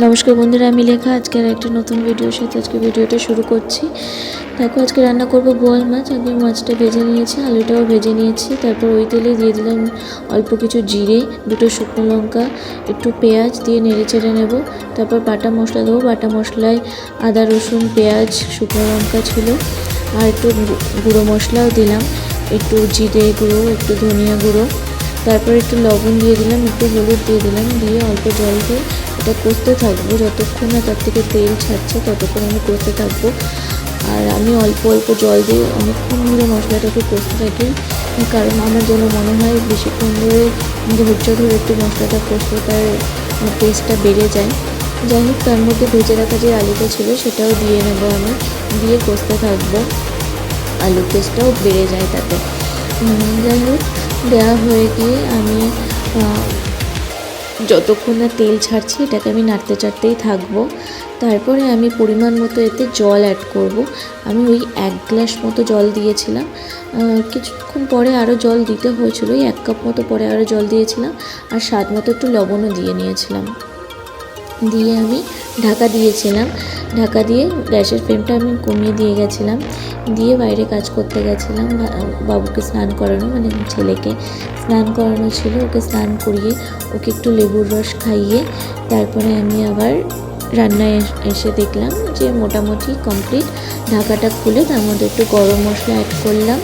নমস্কার বন্ধুরা, আমি লেখা। আজকে আর একটা নতুন ভিডিওর সাথে আজকে ভিডিওটা শুরু করছি। দেখো, আজকে রান্না করব বোয়াল মাছ। আমি মাছটা ভেজে নিয়েছি, আলুটাও ভেজে নিয়েছি। তারপর ওই তেলে দিয়ে দিলাম অল্প কিছু জিরে, দুটো শুকনো লঙ্কা, একটু পেঁয়াজ দিয়ে নেড়ে চেড়ে নেব। তারপর বাটা মশলা দেবো। বাটা মশলায় আদা, রসুন, পেঁয়াজ, শুকনো লঙ্কা ছিল, আর একটু গুঁড়ো মশলাও দিলাম, একটু জিরে গুঁড়ো, একটু ধনিয়া গুঁড়ো। তারপর একটু লবণ দিয়ে দিলাম, একটু হলুদ দিয়ে দিলাম, দিয়ে অল্প জল দিয়ে এটা কষতে থাকবো। যতক্ষণ না তার থেকে তেল ছাড়ছে ততক্ষণ আমি কষতে থাকবো। আর আমি অল্প অল্প জল দিয়ে অনেকক্ষণ ধরে মশলাটাকে কষতে থাকি, কারণ আমার যেন মনে হয় বেশিক্ষণ ধরে ধৈর্য ধরে একটু মশলাটা কষলে তার টেস্টটা বেড়ে যায়। যাই হোক, তার মধ্যে ভেজে রাখা যে আলুটা ছিল সেটাও দিয়ে নেবো। আমি দিয়ে কষতে থাকবো, আলুর টেস্টটাও বেড়ে যায় তাতে। যাই হোক, দেওয়া হয়ে গিয়ে আমি যতক্ষণ না তেল ছাড়ছি এটাকে আমি নাড়তে চাড়তেই থাকবো। তারপরে আমি পরিমাণ মতো এতে জল অ্যাড করব। আমি ওই 1 গ্লাস মতো জল দিয়েছিলাম। কিছুক্ষণ পরে আরও জল দিতে হয়েছিল, ওই 1 কাপ মতো পরে আরও জল দিয়েছিলাম, আর স্বাদ মতো একটু লবণও দিয়ে নিয়েছিলাম। দিয়ে আমি ঢাকা দিয়েছিলাম। ঢাকা দিয়ে গ্যাসের ফ্লেমটা আমি কমিয়ে দিয়ে গেছিলাম। দিয়ে বাইরে কাজ করতে গেছিলাম। বাবুকে স্নান করানো, মানে ছেলেকে স্নান করানো ছিল, ওকে স্নান করিয়ে ওকে একটু লেবুর রস খাইয়ে তারপরে আমি আবার রান্নায় এসে দেখলাম যে মোটামুটি কমপ্লিট। ঢাকাটা খুলে তার মধ্যে একটু গরম মশলা অ্যাড করলাম,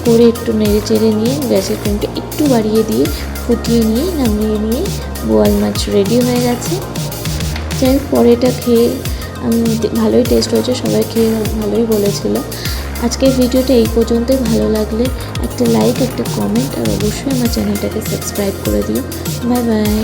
করে একটু নেড়ে চেড়ে নিয়ে গ্যাসের ফ্লেমটা একটু বাড়িয়ে দিয়ে ফুটিয়ে নিয়ে নামিয়ে নিয়ে বোয়াল মাছ রেডি হয়ে গেছে। যাই হোক, পরে এটা খেয়ে ভালোই টেস্ট হয়েছে, সবাই খেয়ে ভালোই বলেছিল। আজকের ভিডিওটা এই পর্যন্তই। ভালো লাগলে একটা লাইক, একটা কমেন্ট, আর অবশ্যই আমার চ্যানেলটাকে সাবস্ক্রাইব করে দিও। Bye bye.